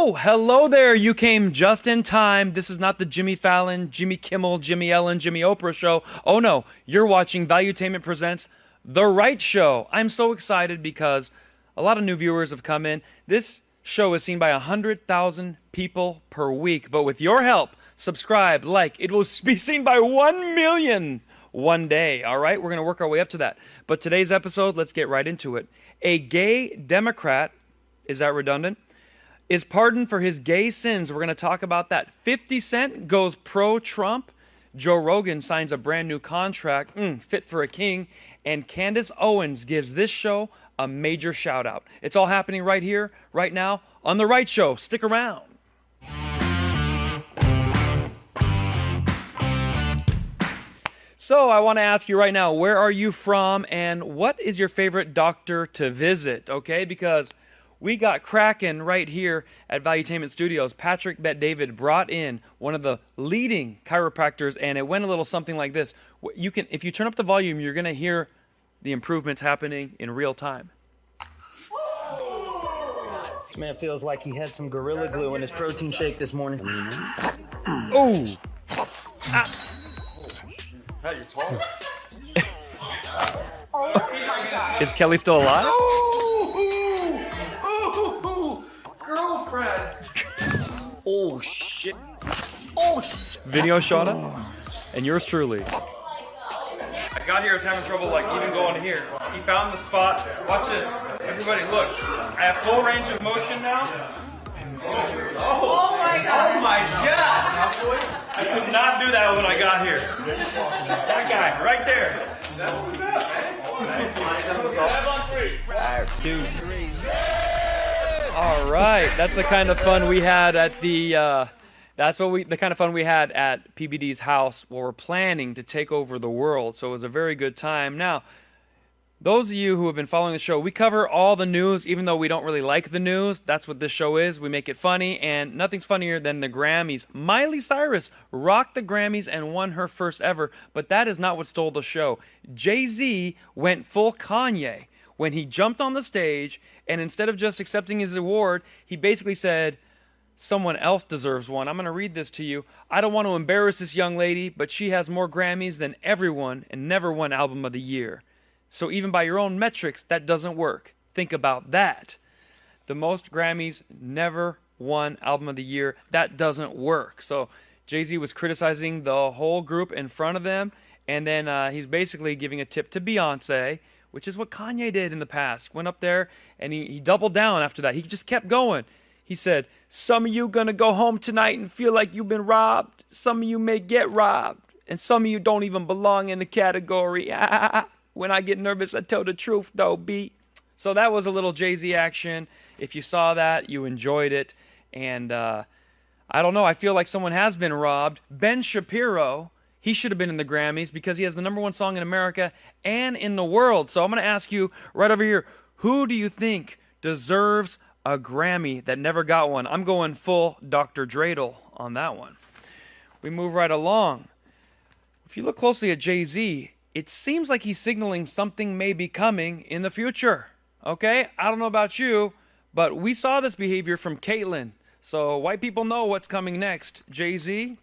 Oh, hello there. You came just in time. This is not the Jimmy Fallon, Jimmy Kimmel, Jimmy Ellen, Jimmy Oprah show. Oh no, you're watching Valuetainment presents The Right Show. I'm so excited because a lot of new viewers have come in. This show is seen by 100,000 people per week, but with your help, subscribe, like, it will be seen by 1 million one day. All right, we're going to work our way up to that. But today's episode, let's get right into it. A gay Democrat, is that redundant, is pardoned for his gay sins. We're going to talk about that. 50 Cent goes pro-Trump. Joe Rogan signs a brand new contract, fit for a king. And Candace Owens gives this show a major shout out. It's all happening right here, right now, on The Right Show. Stick around. So I want to ask you right now, where are you from and what is your favorite doctor to visit? Okay, because we got cracking right here at Valuetainment Studios. Patrick Bet-David brought in one of the leading chiropractors, and it went a little something like this. You can, if you turn up the volume, you're going to hear the improvements happening in real time. This man feels like he had some Gorilla Glue in his protein shake this morning. Oh! You're tall. Is Kelly still alive? Girlfriend. Oh, shit. Oh, shit. Video Shauna? And yours truly. I got here, I was having trouble even going to here. He found the spot. Watch this. Everybody look. I have full range of motion now. Oh my God. Oh my God. I could not do that when I got here. That guy, right there. That's what's up, man. 5 on 3. 2, 3. All right, that's the kind of fun we had at the kind of fun we had at PBD's house where we're planning to take over the world. So it was a very good time. Now, those of you who have been following the show, we cover all the news, even though we don't really like the news. That's what this show is. We make it funny, and nothing's funnier than the Grammys. Miley Cyrus rocked the Grammys and won her first ever, but that is not what stole the show. JayZ went full Kanye when he jumped on the stage, and instead of just accepting his award, he basically said, someone else deserves one. I'm going to read this to you. I don't want to embarrass this young lady, but she has more Grammys than everyone and never won Album of the Year. So even by your own metrics, that doesn't work. Think about that. The most Grammys, never won Album of the Year. That doesn't work. So JayZ was criticizing the whole group in front of them, and then he's basically giving a tip to Beyonce, which is what Kanye did in the past. Went up there, and he doubled down after that. He just kept going. He said, some of you gonna go home tonight and feel like you've been robbed. Some of you may get robbed. And some of you don't even belong in the category. When I get nervous, I tell the truth, though, B. So that was a little JayZ action. If you saw that, you enjoyed it. And I don't know, I feel like someone has been robbed. Ben Shapiro, he should have been in the Grammys because he has the #1 song in America and in the world. So I'm going to ask you right over here, who do you think deserves a Grammy that never got one? I'm going full Dr. Dreidel on that one. We move right along. If you look closely at JayZ, it seems like he's signaling something may be coming in the future. Okay? I don't know about you, but we saw this behavior from Caitlyn. So white people know what's coming next. JayZ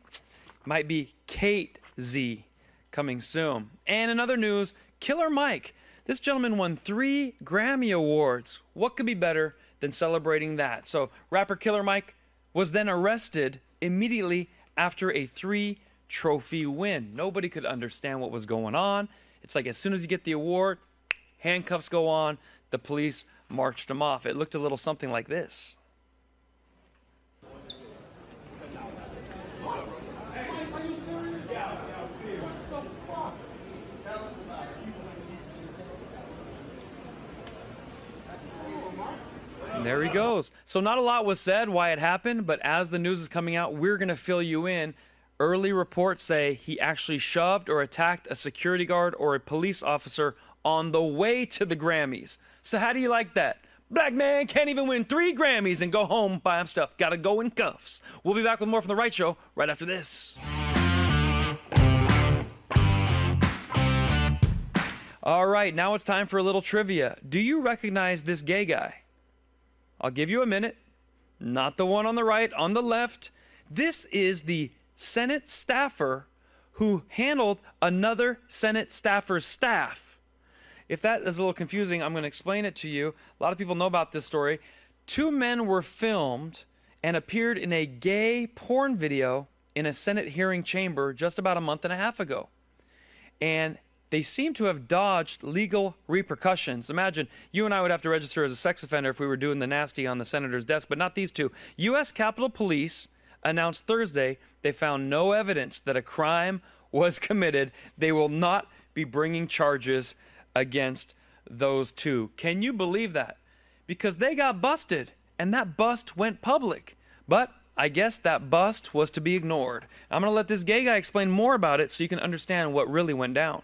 might be Kate Z coming soon. And in other news, Killer Mike. This gentleman won 3 Grammy Awards. What could be better than celebrating that? So rapper Killer Mike was then arrested immediately after a 3-trophy win. Nobody could understand what was going on. It's like as soon as you get the award, handcuffs go on, the police marched him off. It looked a little something like this. And there he goes. So not a lot was said why it happened, but as the news is coming out, we're going to fill you in. Early reports say he actually shoved or attacked a security guard or a police officer on the way to the Grammys. So how do you like that? Black man can't even win 3 Grammys and go home by himself. Gotta go in cuffs. We'll be back with more from The Right Show right after this. All right, now it's time for a little trivia. Do you recognize this gay guy? I'll give you a minute. not the one on the right, on the left. This is the Senate staffer who handled another Senate staffer's staff. If that is a little confusing, I'm going to explain it to you. A lot of people know about this story. 2 men were filmed and appeared in a gay porn video in a Senate hearing chamber just about a month and a half ago. And they seem to have dodged legal repercussions. Imagine, you and I would have to register as a sex offender if we were doing the nasty on the senator's desk, but not these two. U.S. Capitol Police announced Thursday they found no evidence that a crime was committed. They will not be bringing charges against those two. Can you believe that? Because they got busted, and that bust went public. But I guess that bust was to be ignored. I'm going to let this gay guy explain more about it so you can understand what really went down.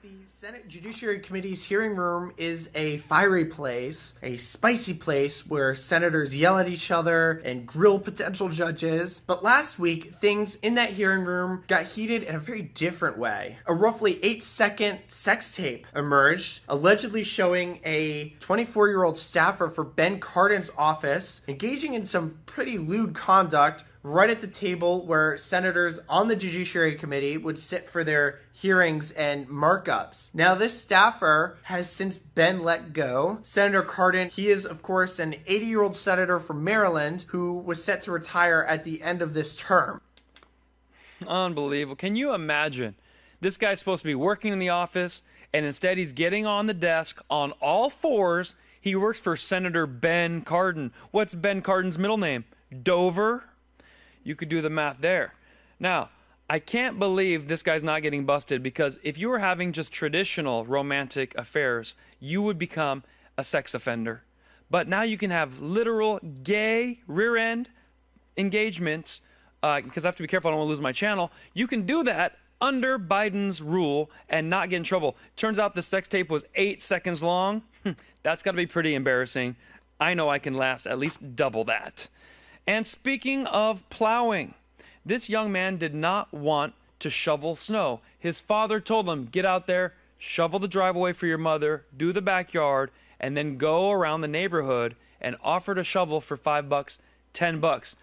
The Senate Judiciary Committee's hearing room is a fiery place, a spicy place where senators yell at each other and grill potential judges. But last week, things in that hearing room got heated in a very different way. A roughly 8-second sex tape emerged, allegedly showing a 24-year-old staffer for Ben Cardin's office engaging in some pretty lewd conduct right at the table where senators on the Judiciary Committee would sit for their hearings and markups. Now, this staffer has since been let go. Senator Cardin, he is, of course, an 80-year-old senator from Maryland who was set to retire at the end of this term. Unbelievable. Can you imagine? This guy's supposed to be working in the office, and instead he's getting on the desk on all fours. He works for Senator Ben Cardin. What's Ben Cardin's middle name? Dover? You could do the math there. Now, I can't believe this guy's not getting busted, because if you were having just traditional romantic affairs, you would become a sex offender. But now you can have literal gay rear-end engagements, because I have to be careful, I don't want to lose my channel. You can do that under Biden's rule and not get in trouble. Turns out the sex tape was 8 seconds long. That's got to be pretty embarrassing. I know I can last at least double that. And speaking of plowing, this young man did not want to shovel snow. His father told him, get out there, shovel the driveway for your mother, do the backyard, and then go around the neighborhood and offer to shovel for $5, $10.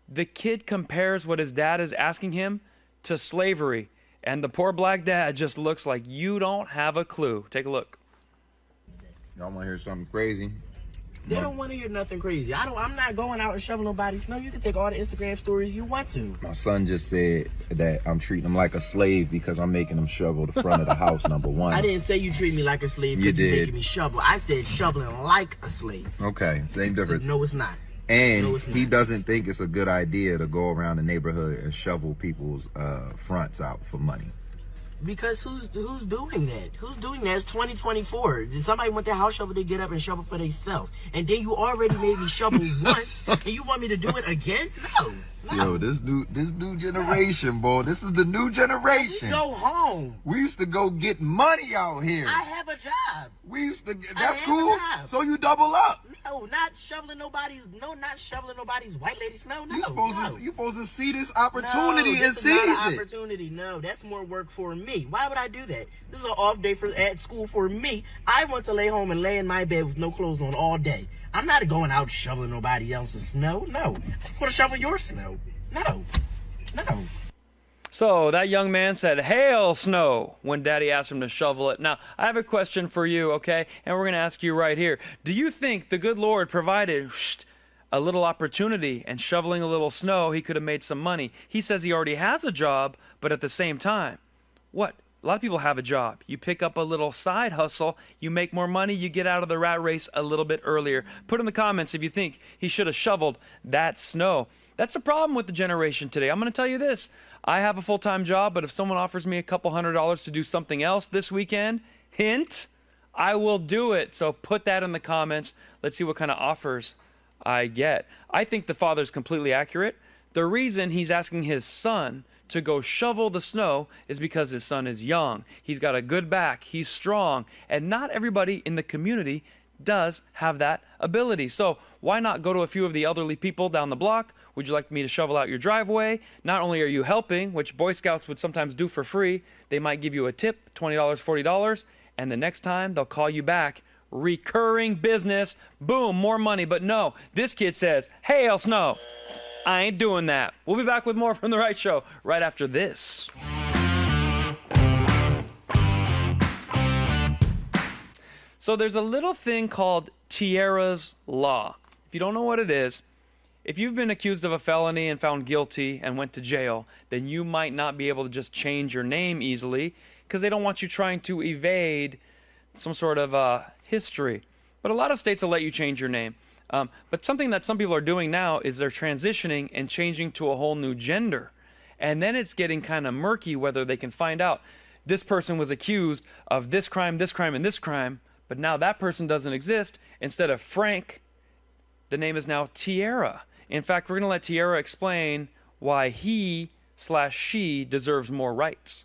The kid compares what his dad is asking him to slavery, and the poor black dad just looks like you don't have a clue. Take a look. Y'all want to hear something crazy? They don't want to hear nothing crazy. I'm not going out and shoveling nobody's snow. You can take all the Instagram stories you want to. My son just said that I'm treating him like a slave because I'm making him shovel the front of the house, number one. I didn't say you treat me like a slave. You did. Making me shovel. I said shoveling like a slave. Okay, same difference. No, it's not. And No, it's not. he doesn't think it's a good idea to go around the neighborhood and shovel people's fronts out for money. Because who's doing that? Who's doing that? It's 2024. Did somebody want their house shovel to get up and shovel for themselves? And then you already made me shovel once, and you want me to do it again? No. Yo, this new generation, boy. This is the new generation. Go home. We used to go get money out here. I have a job. We used to. I That's have cool. a job. So you double up. No, not shoveling nobody's white lady snow. No, You supposed to see this opportunity no, and this is seize not an it. opportunity. No, that's more work for me. Why would I do that? This is an off day at school for me. I want to lay home and lay in my bed with no clothes on all day. I'm not going out shoveling nobody else's snow. No, I want to shovel your snow. No. So that young man said, hail snow, when daddy asked him to shovel it. Now, I have a question for you, okay? And we're going to ask you right here. Do you think the good Lord provided a little opportunity and shoveling a little snow, he could have made some money? He says he already has a job, but at the same time, what? A lot of people have a job. You pick up a little side hustle, you make more money, you get out of the rat race a little bit earlier. Put in the comments if you think he should have shoveled that snow. That's the problem with the generation today. I'm going to tell you this. I have a full-time job, but if someone offers me a couple $100s to do something else this weekend, hint, I will do it. So put that in the comments. Let's see what kind of offers I get. I think the father's completely accurate. The reason he's asking his son to go shovel the snow is because his son is young. He's got a good back. He's strong. And not everybody in the community does have that ability. So why not go to a few of the elderly people down the block? Would you like me to shovel out your driveway? Not only are you helping, which Boy Scouts would sometimes do for free, they might give you a tip, $20, $40, and the next time they'll call you back recurring business. Boom, more money. But no, this kid says, hell no, I ain't doing that. We'll be back with more from The Right Show right after this. So there's a little thing called Tiara's Law. If you don't know what it is, if you've been accused of a felony and found guilty and went to jail, then you might not be able to just change your name easily because they don't want you trying to evade some sort of history. But a lot of states will let you change your name. But something that some people are doing now is they're transitioning and changing to a whole new gender. And then it's getting kind of murky whether they can find out this person was accused of this crime, and this crime, but now that person doesn't exist. Instead of Frank, the name is now Tiara. In fact, we're going to let Tiara explain why he/she deserves more rights.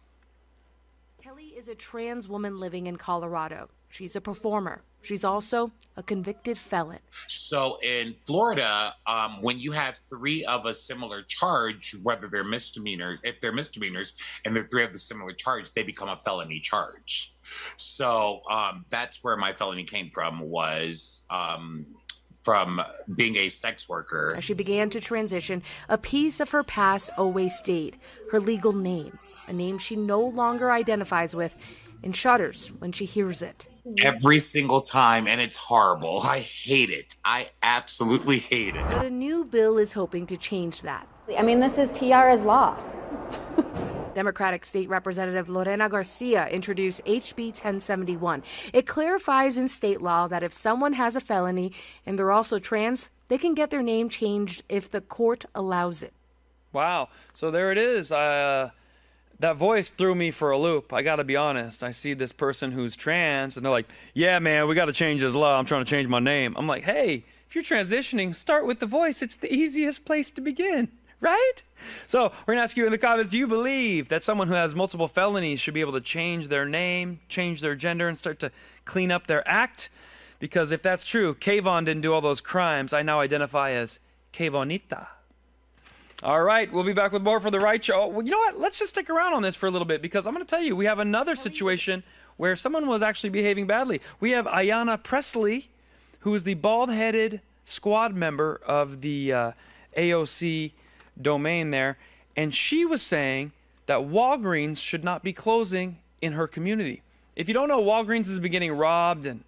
Kelly is a trans woman living in Colorado. She's a performer. She's also a convicted felon. So in Florida, when you have three of a similar charge, whether they're misdemeanor, if they're misdemeanors and they're three of the similar charge, they become a felony charge. So that's where my felony came from, was from being a sex worker. As she began to transition, a piece of her past always stayed, her legal name, a name she no longer identifies with, and shudders when she hears it. Every single time, and it's horrible. I hate it. I absolutely hate it. But a new bill is hoping to change that. I mean, this is Tiara's Law. Democratic State Representative Lorena Garcia introduced HB 1071. It clarifies in state law that if someone has a felony and they're also trans, they can get their name changed if the court allows it. Wow. So there it is. That voice threw me for a loop. I got to be honest. I see this person who's trans, and they're like, yeah, man, we got to change this law. I'm trying to change my name. I'm like, hey, if you're transitioning, start with the voice. It's the easiest place to begin, right? So we're going to ask you in the comments, do you believe that someone who has multiple felonies should be able to change their name, change their gender, and start to clean up their act? Because if that's true, Kayvon didn't do all those crimes. I now identify as Kayvonita. All right, we'll be back with more for The Right Show. Well, you know what? Let's just stick around on this for a little bit, because I'm going to tell you, we have another situation where someone was actually behaving badly. We have Ayanna Presley, who is the bald-headed squad member of the AOC domain there, and she was saying that Walgreens should not be closing in her community. If you don't know, Walgreens has been getting robbed and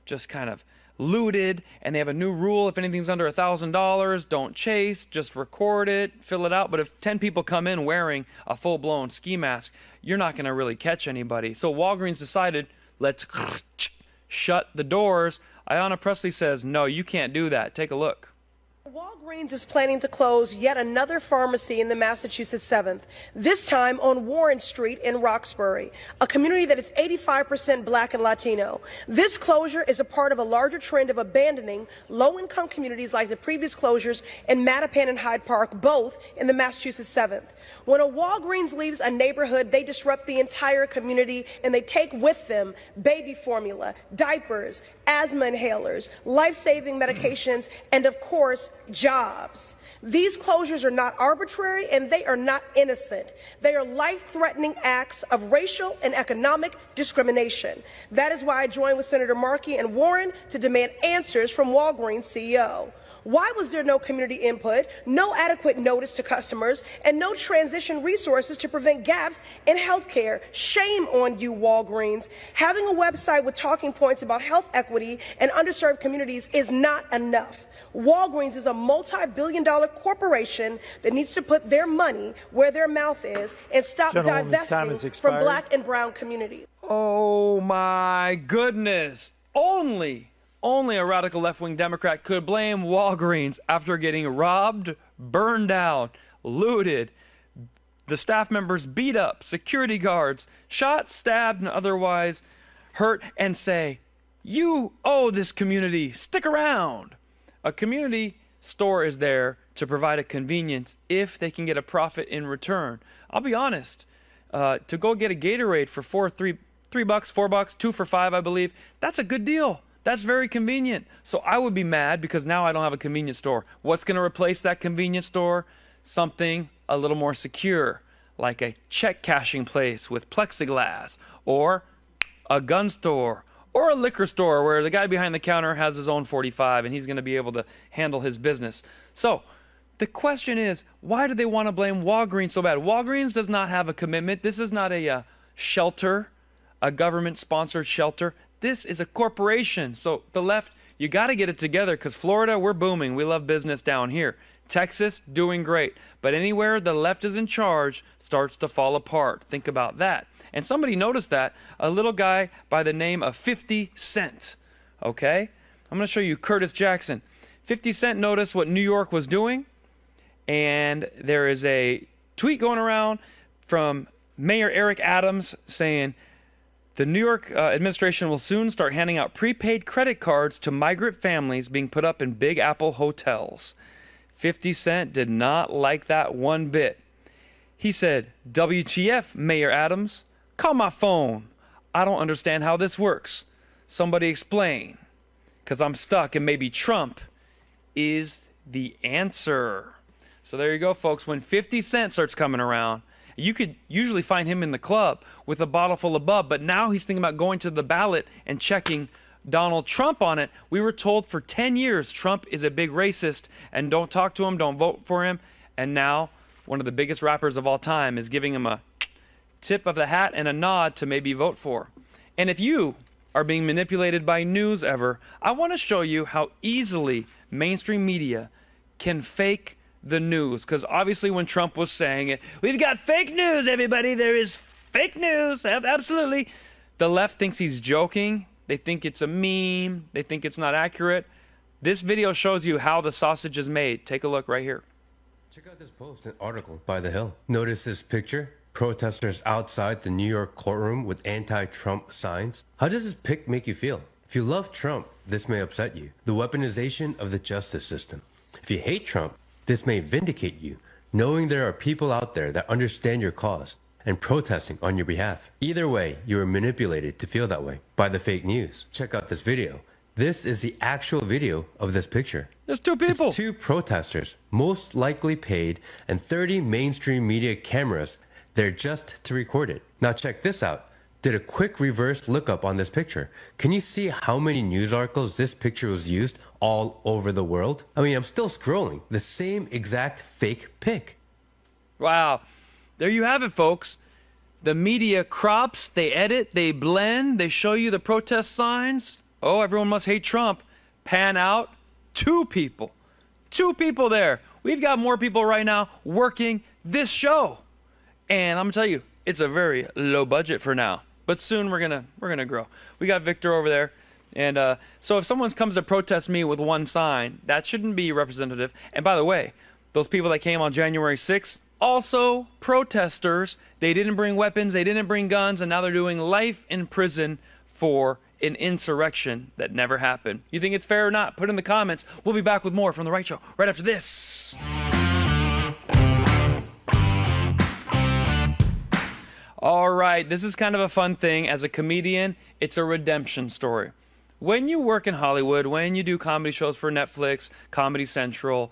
just kind of looted, and they have a new rule: if anything's under $1,000, don't chase, just record it, fill it out. But if 10 people come in wearing a full-blown ski mask, you're not going to really catch anybody. So Walgreens decided, let's shut the doors. Ayanna Presley says, no, you can't do that. Take a look. Walgreens is planning to close yet another pharmacy in the Massachusetts 7th, this time on Warren Street in Roxbury, a community that is 85% Black and Latino. This closure is a part of a larger trend of abandoning low-income communities like the previous closures in Mattapan and Hyde Park, both in the Massachusetts 7th. When a Walgreens leaves a neighborhood, they disrupt the entire community, and they take with them baby formula, diapers, asthma inhalers, life-saving medications, and of course, jobs. These closures are not arbitrary, and they are not innocent. They are life-threatening acts of racial and economic discrimination. That is why I joined with Senator Markey and Warren to demand answers from Walgreens CEO. Why was there no community input, no adequate notice to customers, and no transition resources to prevent gaps in health care? Shame on you, Walgreens. Having a website with talking points about health equity and underserved communities is not enough. Walgreens is a multi-billion-dollar corporation that needs to put their money where their mouth is and stop divesting from Black and brown communities. Oh my goodness. Only a radical left-wing Democrat could blame Walgreens after getting robbed, burned down, looted, the staff members beat up, security guards shot, stabbed, and otherwise hurt, and say, you owe this community, stick around. A community store is there to provide a convenience if they can get a profit in return. I'll be honest, to go get a Gatorade for $3, $4, 2 for $5, I believe, that's a good deal. That's very convenient. So I would be mad because now I don't have a convenience store. What's going to replace that convenience store? Something a little more secure, like a check cashing place with plexiglass, or a gun store, or a liquor store where the guy behind the counter has his own 45 and he's going to be able to handle his business. So the question is, why do they want to blame Walgreens so bad? Walgreens does not have a commitment. This is not a shelter, a government-sponsored shelter. This is a corporation. So the left, you got to get it together, because Florida, we're booming. We love business down here. Texas, doing great. But anywhere the left is in charge starts to fall apart. Think about that. And somebody noticed that. A little guy by the name of 50 Cent. Okay? I'm going to show you Curtis Jackson. 50 Cent noticed what New York was doing. And there is a tweet going around from Mayor Eric Adams saying, the New York administration will soon start handing out prepaid credit cards to migrant families being put up in Big Apple hotels. 50 Cent did not like that one bit. He said, WTF, Mayor Adams? Call my phone. I don't understand how this works. Somebody explain. Because I'm stuck and maybe Trump is the answer. So there you go, folks. When 50 Cent starts coming around, you could usually find him in the club with a bottle full of bub, but now he's thinking about going to the ballot and checking Donald Trump on it. We were told for 10 years Trump is a big racist and don't talk to him, don't vote for him. And now one of the biggest rappers of all time is giving him a tip of the hat and a nod to maybe vote for. And if you are being manipulated by news ever, I want to show you how easily mainstream media can fake the news. Because obviously when Trump was saying it, we've got fake news, everybody, there is fake news, absolutely. The left thinks he's joking. They think it's a meme. They think it's not accurate. This video shows you how the sausage is made. Take a look right here. Check out this post and article by The Hill. Notice this picture? Protesters outside the New York courtroom with anti-Trump signs. How does this pic make you feel? If you love Trump, this may upset you. The weaponization of the justice system. If you hate Trump, this may vindicate you, knowing there are people out there that understand your cause and protesting on your behalf. Either way, you are manipulated to feel that way by the fake news. Check out this video. This is the actual video of this picture. There's two people. It's two protesters, most likely paid, and 30 mainstream media cameras there just to record it. Now check this out. Did a quick reverse lookup on this picture. Can you see how many news articles this picture was used all over the world? I mean, I'm still scrolling. The same exact fake pic. Wow. There you have it, folks. The media crops, they edit, they blend, they show you the protest signs. Oh, everyone must hate Trump. Pan out. Two people. Two people there. We've got more people right now working this show. And I'm going to tell you, it's a very low budget for now. But soon we're gonna grow. We got Victor over there. And so if someone comes to protest me with one sign, that shouldn't be representative. And by the way, those people that came on January 6th, also protesters. They didn't bring weapons, they didn't bring guns, and now they're doing life in prison for an insurrection that never happened. You think it's fair or not? Put in the comments. We'll be back with more from The Right Show right after this. All right, this is kind of a fun thing. As a comedian, it's a redemption story. When you work in Hollywood, when you do comedy shows for Netflix, Comedy Central,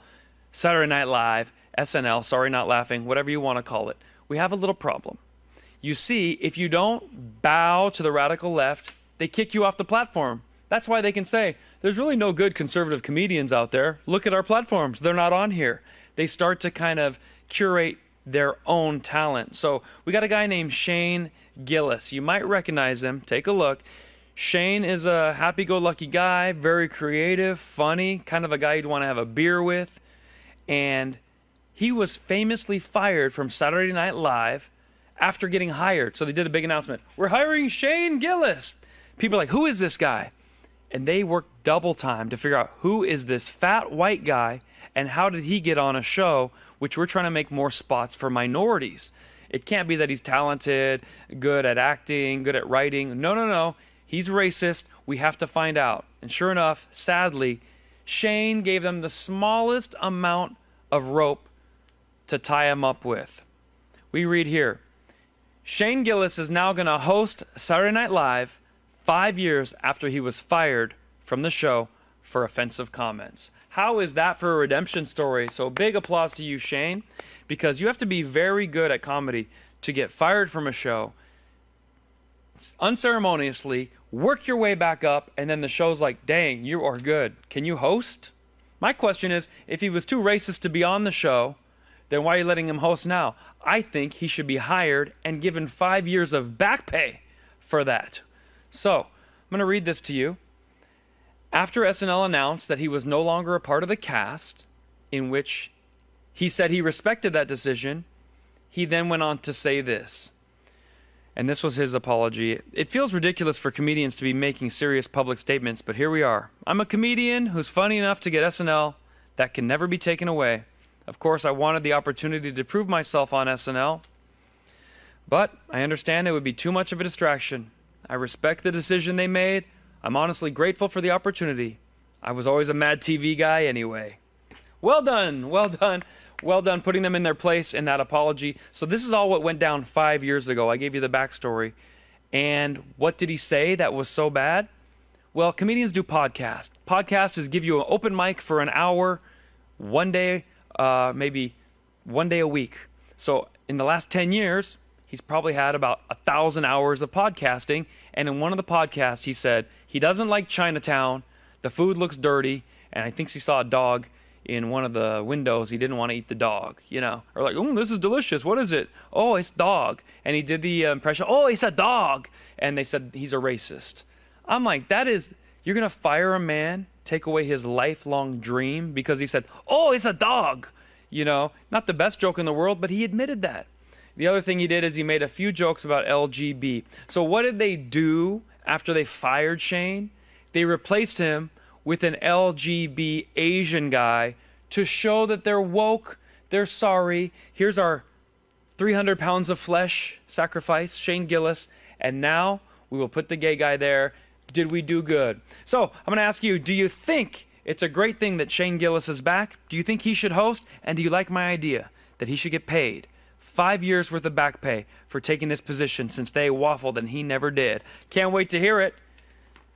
Saturday Night Live, SNL, sorry not laughing, whatever you want to call it, we have a little problem. You see, if you don't bow to the radical left, they kick you off the platform. That's why they can say, there's really no good conservative comedians out there. Look at our platforms. They're not on here. They start to kind of curate their own talent. So we got a guy named Shane Gillis. You might recognize him. Take a look. Shane is a happy-go-lucky guy, very creative, funny, kind of a guy you'd want to have a beer with. And he was famously fired from Saturday Night Live after getting hired. So they did a big announcement. We're hiring Shane Gillis. People are like, who is this guy? And they worked double time to figure out who is this fat white guy and how did he get on a show, which we're trying to make more spots for minorities. It can't be that he's talented, good at acting, good at writing. No, no, no. He's racist. We have to find out. And sure enough, sadly, Shane gave them the smallest amount of rope to tie him up with. We read here, Shane Gillis is now going to host Saturday Night Live 5 years after he was fired from the show for offensive comments. How is that for a redemption story? So big applause to you, Shane, because you have to be very good at comedy to get fired from a show, unceremoniously work your way back up, and then the show's like, dang, you are good. Can you host? My question is, if he was too racist to be on the show, then why are you letting him host now? I think he should be hired and given 5 years of back pay for that. So, I'm going to read this to you. After SNL announced that he was no longer a part of the cast, in which he said he respected that decision, he then went on to say this. And this was his apology. It feels ridiculous for comedians to be making serious public statements, but here we are. I'm a comedian who's funny enough to get SNL. That can never be taken away. Of course, I wanted the opportunity to prove myself on SNL, but I understand it would be too much of a distraction. I respect the decision they made. I'm honestly grateful for the opportunity. I was always a Mad TV guy anyway. Well done, well done. Well done putting them in their place in that apology. So this is all what went down 5 years ago. I gave you the backstory. And what did he say that was so bad? Well, comedians do podcasts. Podcasts is give you an open mic for an hour, one day, maybe 1 day a week. So in the last 10 years, he's probably had about 1,000 hours of podcasting. And in one of the podcasts, he said he doesn't like Chinatown. The food looks dirty. And I think he saw a dog in one of the windows. He didn't want to eat the dog, you know, or like, oh, this is delicious. What is it? Oh, it's dog. And he did the impression, oh, it's a dog. And they said he's a racist. I'm like, you're going to fire a man, take away his lifelong dream because he said, oh, it's a dog. You know, not the best joke in the world, but he admitted that. The other thing he did is he made a few jokes about LGB. So what did they do after they fired Shane? They replaced him with an LGB Asian guy to show that they're woke, they're sorry. Here's our 300 pounds of flesh sacrifice, Shane Gillis, and now we will put the gay guy there. Did we do good? So I'm going to ask you, do you think it's a great thing that Shane Gillis is back? Do you think he should host? And do you like my idea that he should get paid 5 years worth of back pay for taking this position since they waffled and he never did? Can't wait to hear it,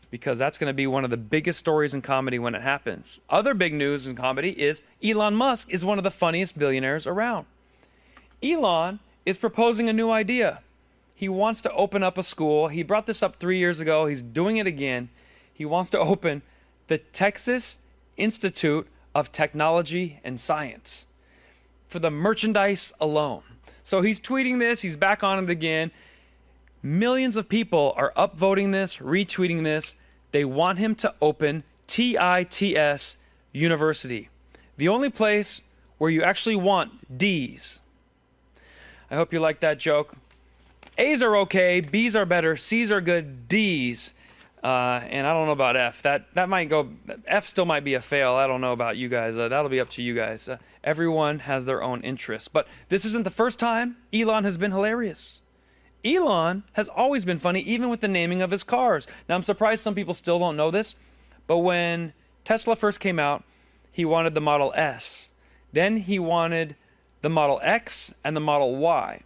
because that's going to be one of the biggest stories in comedy when it happens. Other big news in comedy is Elon Musk is one of the funniest billionaires around. Elon is proposing a new idea. He wants to open up a school. He brought this up 3 years ago. He's doing it again. He wants to open the Texas Institute of Technology and Science for the merchandise alone. So he's tweeting this. He's back on it again. Millions of people are upvoting this, retweeting this. They want him to open TITS University, the only place where you actually want D's. I hope you like that joke. A's are okay, B's are better, C's are good, D's. And I don't know about F. That might go, F still might be a fail. I don't know about you guys. That'll be up to you guys. Everyone has their own interests. But this isn't the first time Elon has been hilarious. Elon has always been funny, even with the naming of his cars. Now, I'm surprised some people still don't know this, but when Tesla first came out, he wanted the Model S. Then he wanted the Model X and the Model Y.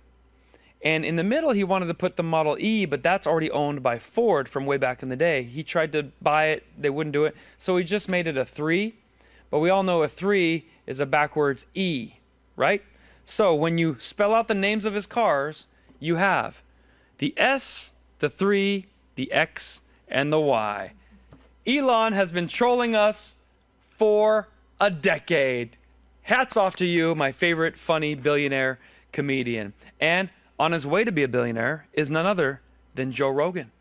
And in the middle, he wanted to put the Model E, but that's already owned by Ford from way back in the day. He tried to buy it. They wouldn't do it. So he just made it a 3. But we all know a 3 is a backwards E, right? So when you spell out the names of his cars, you have the S, the 3, the X, and the Y. Elon has been trolling us for a decade. Hats off to you, my favorite funny billionaire comedian. And on his way to be a billionaire is none other than Joe Rogan.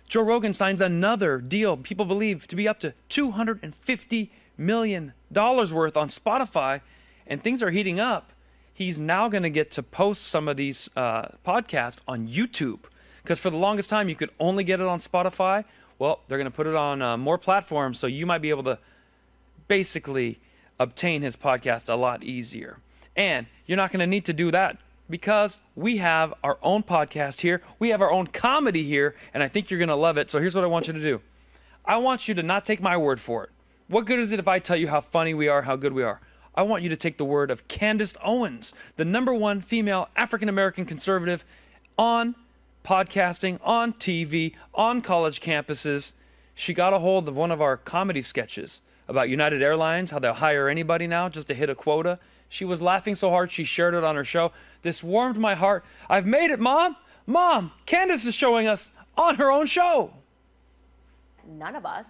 Joe Rogan signs another deal, people believe, to be up to $250 million worth on Spotify, and things are heating up. He's now going to get to post some of these podcasts on YouTube, because for the longest time you could only get it on Spotify. Well, they're going to put it on more platforms, so you might be able to basically obtain his podcast a lot easier. And you're not going to need to do that, because we have our own podcast here. We have our own comedy here, and I think you're going to love it. So here's what I want you to do. I want you to not take my word for it. What good is it if I tell you how funny we are, how good we are? I want you to take the word of Candace Owens, the #1 female African-American conservative on podcasting, on TV, on college campuses. She got a hold of one of our comedy sketches about United Airlines, how they'll hire anybody now just to hit a quota. She was laughing so hard she shared it on her show. This warmed my heart. I've made it, Mom! Mom, Candace is showing us on her own show. None of us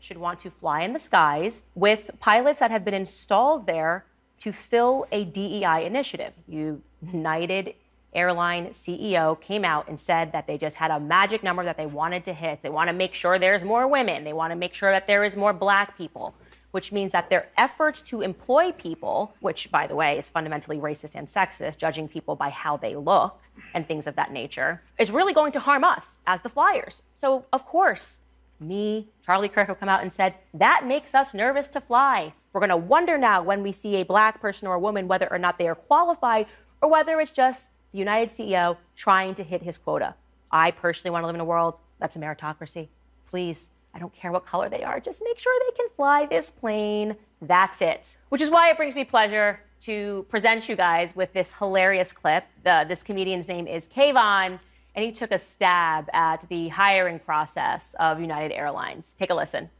should want to fly in the skies with pilots that have been installed there to fill a DEI initiative. United Airline CEO came out and said that they just had a magic number that they wanted to hit. They want to make sure there's more women. They want to make sure that there is more Black people, which means that their efforts to employ people, which, by the way, is fundamentally racist and sexist, judging people by how they look and things of that nature, is really going to harm us as the flyers. So, of course, me, Charlie Kirk have come out and said, that makes us nervous to fly. We're going to wonder now when we see a Black person or a woman whether or not they are qualified or whether it's just the United CEO trying to hit his quota. I personally want to live in a world that's a meritocracy. Please, I don't care what color they are. Just make sure they can fly this plane. That's it. Which is why it brings me pleasure to present you guys with this hilarious clip. This comedian's name is Kayvon, and he took a stab at the hiring process of United Airlines. Take a listen.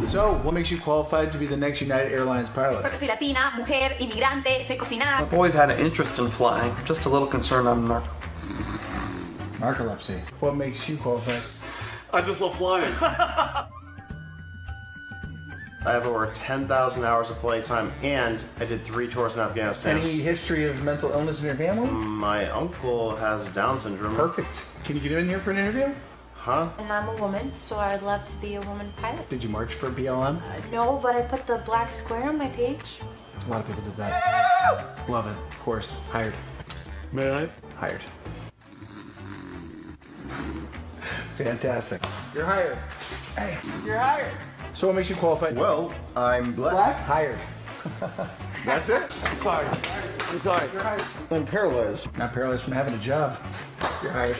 So, what makes you qualified to be the next United Airlines pilot? Porque soy latina, mujer, inmigrante, sé cocinar. I've always had an interest in flying, just a little concerned on narcolepsy. What makes you qualified? I just love flying. I have over 10,000 hours of flight time, and I did 3 tours in Afghanistan. Any history of mental illness in your family? My uncle has Down syndrome. Perfect. Can you get in here for an interview? Huh? And I'm a woman, so I'd love to be a woman pilot. Did you march for BLM? No, but I put the black square on my page. A lot of people did that. Love it. Of course. Hired. May I? Hired. Fantastic. You're hired. Hey, you're hired. So what makes you qualified? Well, I'm Black. Black? Hired. That's it? I'm sorry. I'm sorry. You're hired. I'm paralyzed. Not paralyzed from having a job. You're hired.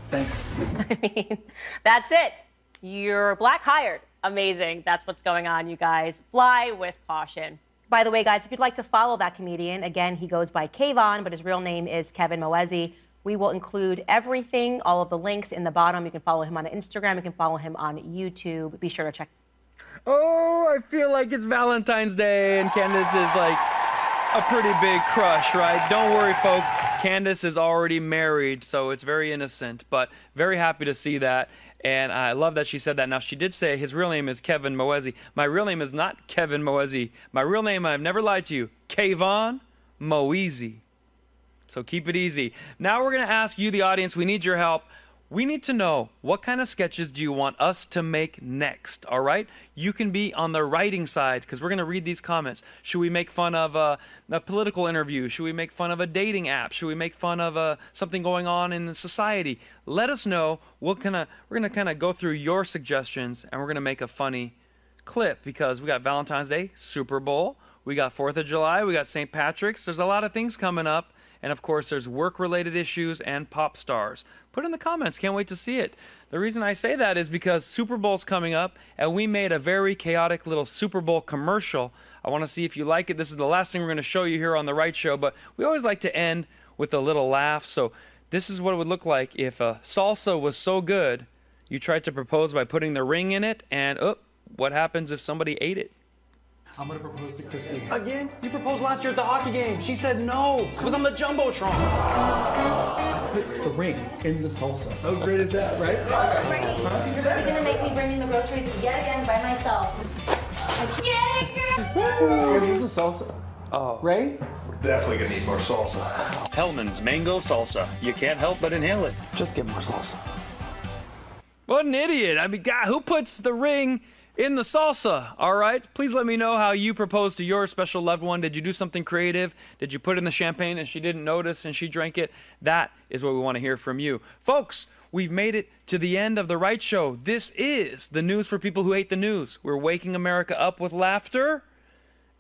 Thanks. I mean, that's it. You're Black hired. Amazing. That's what's going on, you guys. Fly with caution. By the way, guys, if you'd like to follow that comedian, again, he goes by Kayvon, but his real name is Kevin Moezi. We will include everything, all of the links in the bottom. You can follow him on Instagram. You can follow him on YouTube. Be sure to check. Oh, I feel like it's Valentine's Day and Candace is like a pretty big crush, right? Don't worry, folks. Candace is already married, so it's very innocent, but very happy to see that. And I love that she said that. Now, she did say his real name is Kevin Moezi. My real name is not Kevin Moezi. My real name, I've never lied to you, Kayvon Moezi. So keep it easy. Now we're going to ask you, the audience, we need your help. We need to know, what kind of sketches do you want us to make next, all right? You can be on the writing side, because we're going to read these comments. Should we make fun of a political interview? Should we make fun of a dating app? Should we make fun of something going on in the society? Let us know. We're going to kind of go through your suggestions, and we're going to make a funny clip, because we got Valentine's Day, Super Bowl, we got 4th of July, we got St. Patrick's. There's a lot of things coming up. And of course, there's work-related issues and pop stars. Put in the comments. Can't wait to see it. The reason I say that is because Super Bowl's coming up, and we made a very chaotic little Super Bowl commercial. I want to see if you like it. This is the last thing we're going to show you here on The Right Show, but we always like to end with a little laugh. So this is what it would look like if salsa was so good, you tried to propose by putting the ring in it, and what happens if somebody ate it? I'm gonna propose to Christine. Again? You proposed last year at the hockey game. She said no. It was on the Jumbotron. Put the ring in the salsa. How great is that, right? Right. You're really gonna make me bring in the groceries yet again by myself. Here's the salsa. Oh. Ray? We're definitely gonna need more salsa. Hellman's Mango Salsa. You can't help but inhale it. Just get more salsa. What an idiot. I mean, God, who puts the ring in the salsa? All right, please let me know how you proposed to your special loved one. Did you do something creative? Did you put in the champagne and she didn't notice and she drank it? That is what we want to hear from you. Folks, we've made it to the end of The Right Show. This is the news for people who hate the news. We're waking America up with laughter,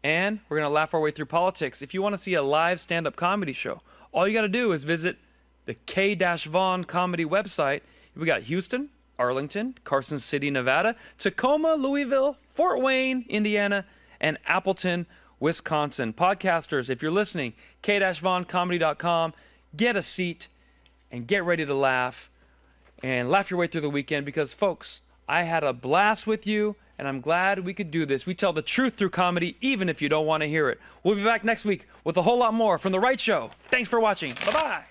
and we're going to laugh our way through politics. If you want to see a live stand-up comedy show, all you got to do is visit the K-Vaughn comedy website. We got Houston, Arlington, Carson City, Nevada, Tacoma, Louisville, Fort Wayne, Indiana, and Appleton, Wisconsin. Podcasters, if you're listening, k-vaughncomedy.com, get a seat and get ready to laugh and laugh your way through the weekend because, folks, I had a blast with you, and I'm glad we could do this. We tell the truth through comedy, even if you don't want to hear it. We'll be back next week with a whole lot more from The Right Show. Thanks for watching. Bye-bye.